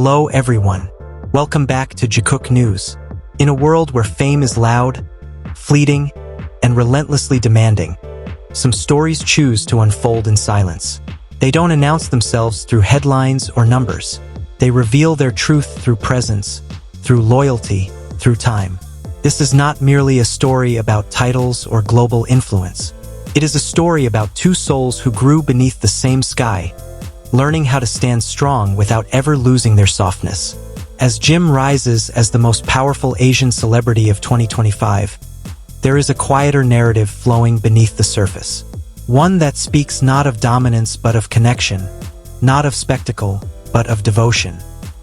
Hello everyone. Welcome back to Jikook News. In a world where fame is loud, fleeting, and relentlessly demanding, some stories choose to unfold in silence. They don't announce themselves through headlines or numbers. They reveal their truth through presence, through loyalty, through time. This is not merely a story about titles or global influence. It is a story about two souls who grew beneath the same sky, learning how to stand strong without ever losing their softness. As Jim rises as the most powerful Asian celebrity of 2025, there is a quieter narrative flowing beneath the surface. One that speaks not of dominance but of connection, not of spectacle but of devotion.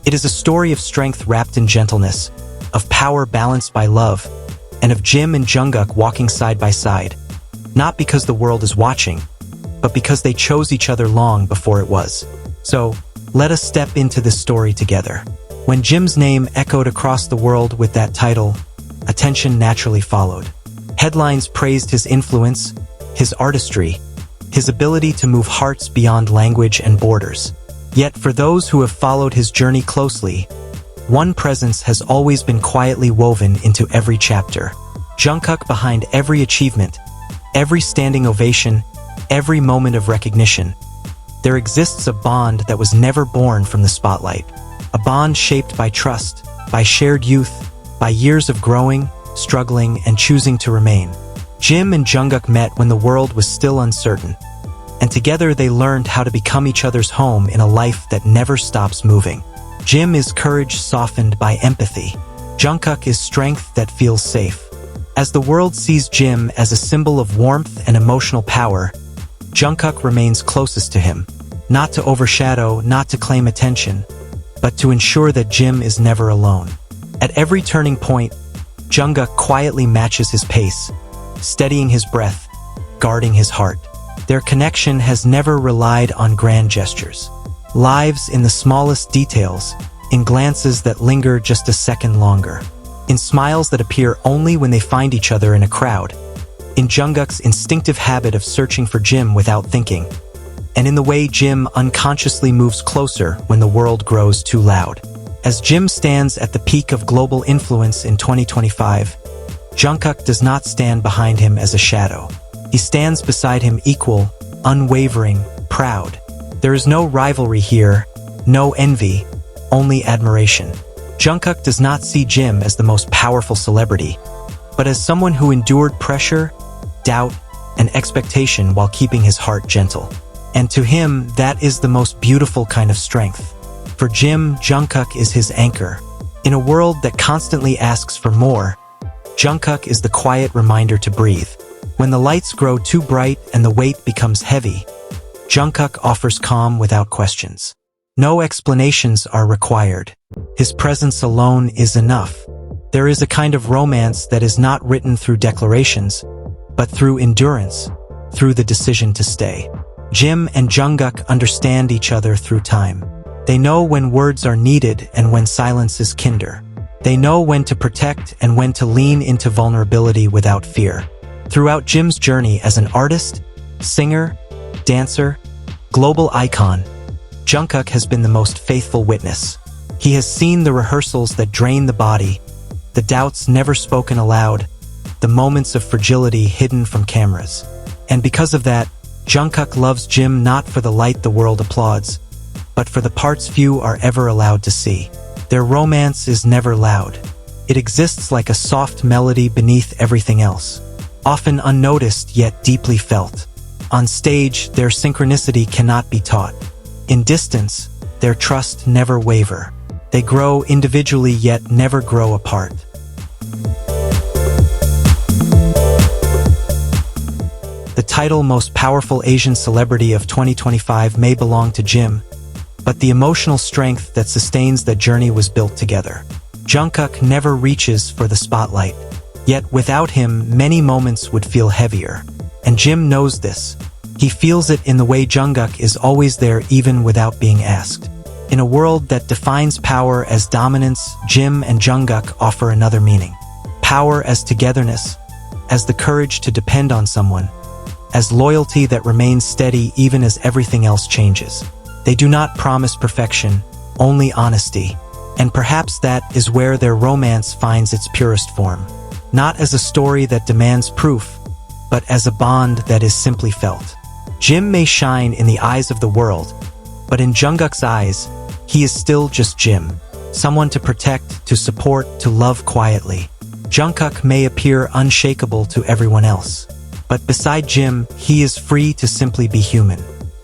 It is a story of strength wrapped in gentleness, of power balanced by love, and of Jim and Jungkook walking side by side, not because the world is watching, but because they chose each other long before it was. So, let us step into this story together. When Jim's name echoed across the world with that title, attention naturally followed. Headlines praised his influence, his artistry, his ability to move hearts beyond language and borders. Yet for those who have followed his journey closely, one presence has always been quietly woven into every chapter. Jungkook behind every achievement, every standing ovation, every moment of recognition. There exists a bond that was never born from the spotlight. A bond shaped by trust, by shared youth, by years of growing, struggling, and choosing to remain. Jim and Jungkook met when the world was still uncertain, and together they learned how to become each other's home in a life that never stops moving. Jim is courage softened by empathy. Jungkook is strength that feels safe. As the world sees Jim as a symbol of warmth and emotional power, Jungkook remains closest to him, not to overshadow, not to claim attention, but to ensure that Jim is never alone. At every turning point, Jungkook quietly matches his pace, steadying his breath, guarding his heart. Their connection has never relied on grand gestures. Lives in the smallest details, in glances that linger just a second longer, in smiles that appear only when they find each other in a crowd, in Jungkook's instinctive habit of searching for Jim without thinking, and in the way Jim unconsciously moves closer when the world grows too loud. As Jim stands at the peak of global influence in 2025, Jungkook does not stand behind him as a shadow. He stands beside him equal, unwavering, proud. There is no rivalry here, no envy, only admiration. Jungkook does not see Jim as the most powerful celebrity, but as someone who endured pressure, doubt, and expectation while keeping his heart gentle. And to him, that is the most beautiful kind of strength. For Jim, Jungkook is his anchor. In a world that constantly asks for more, Jungkook is the quiet reminder to breathe. When the lights grow too bright and the weight becomes heavy, Jungkook offers calm without questions. No explanations are required. His presence alone is enough. There is a kind of romance that is not written through declarations, but through endurance, through the decision to stay. Jim and Jungkook understand each other through time. They know when words are needed and when silence is kinder. They know when to protect and when to lean into vulnerability without fear. Throughout Jim's journey as an artist, singer, dancer, global icon, Jungkook has been the most faithful witness. He has seen the rehearsals that drain the body, the doubts never spoken aloud, the moments of fragility hidden from cameras. And because of that, Jungkook loves Jim not for the light the world applauds, but for the parts few are ever allowed to see. Their romance is never loud. It exists like a soft melody beneath everything else, often unnoticed yet deeply felt. On stage, their synchronicity cannot be taught. In distance, their trust never waver. They grow individually yet never grow apart. The title Most Powerful Asian Celebrity of 2025 may belong to Jim, but the emotional strength that sustains that journey was built together. Jungkook never reaches for the spotlight, yet without him, many moments would feel heavier. And Jim knows this. He feels it in the way Jungkook is always there even without being asked. In a world that defines power as dominance, Jim and Jungkook offer another meaning. Power as togetherness, as the courage to depend on someone, as loyalty that remains steady even as everything else changes. They do not promise perfection, only honesty. And perhaps that is where their romance finds its purest form. Not as a story that demands proof, but as a bond that is simply felt. Jim may shine in the eyes of the world, but in Jungkook's eyes, he is still just Jim. Someone to protect, to support, to love quietly. Jungkook may appear unshakable to everyone else, but beside Jim, he is free to simply be human.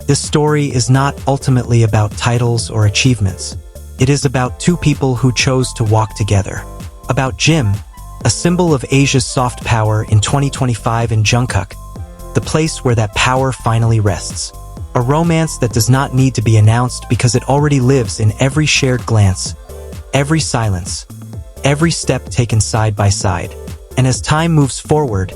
This story is not ultimately about titles or achievements. It is about two people who chose to walk together. About Jim, a symbol of Asia's soft power in 2025, and Jungkook, the place where that power finally rests. A romance that does not need to be announced because it already lives in every shared glance, every silence, every step taken side by side. And as time moves forward,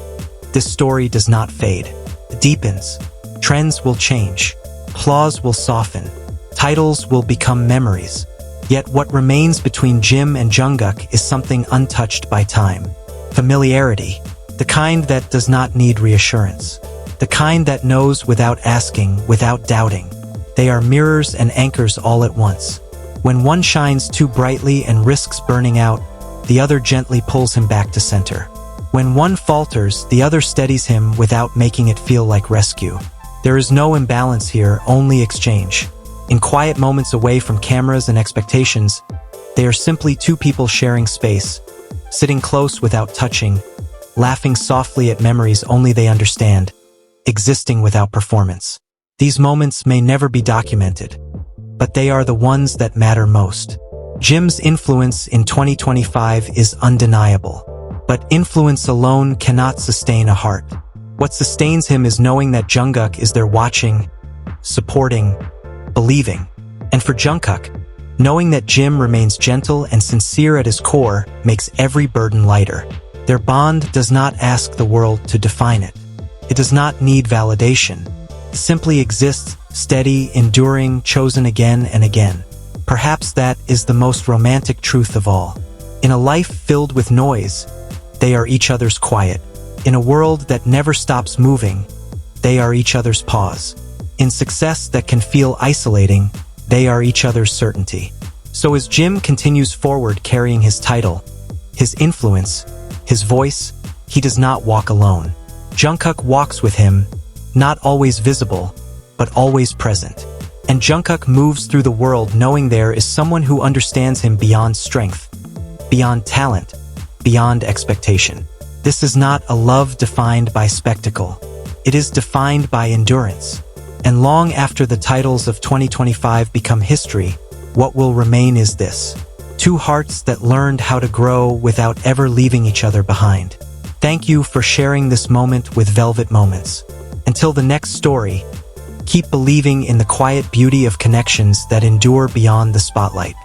this story does not fade. It deepens. Trends will change. Applause will soften. Titles will become memories. Yet what remains between Jim and Jungkook is something untouched by time. Familiarity. The kind that does not need reassurance. The kind that knows without asking, without doubting. They are mirrors and anchors all at once. When one shines too brightly and risks burning out, the other gently pulls him back to center. When one falters, the other steadies him without making it feel like rescue. There is no imbalance here, only exchange. In quiet moments away from cameras and expectations, they are simply two people sharing space, sitting close without touching, laughing softly at memories only they understand, existing without performance. These moments may never be documented, but they are the ones that matter most. Jim's influence in 2025 is undeniable, but influence alone cannot sustain a heart. What sustains him is knowing that Jungkook is there watching, supporting, believing. And for Jungkook, knowing that Jim remains gentle and sincere at his core makes every burden lighter. Their bond does not ask the world to define it. It does not need validation. It simply exists, steady, enduring, chosen again and again. Perhaps that is the most romantic truth of all. In a life filled with noise, they are each other's quiet. In a world that never stops moving, they are each other's pause. In success that can feel isolating, they are each other's certainty. So as Jim continues forward carrying his title, his influence, his voice, he does not walk alone. Jungkook walks with him, not always visible, but always present. And Jungkook moves through the world knowing there is someone who understands him beyond strength, beyond talent, beyond expectation. This is not a love defined by spectacle. It is defined by endurance. And long after the titles of 2025 become history, what will remain is this: two hearts that learned how to grow without ever leaving each other behind. Thank you for sharing this moment with Velvet Moments. Until the next story, keep believing in the quiet beauty of connections that endure beyond the spotlight.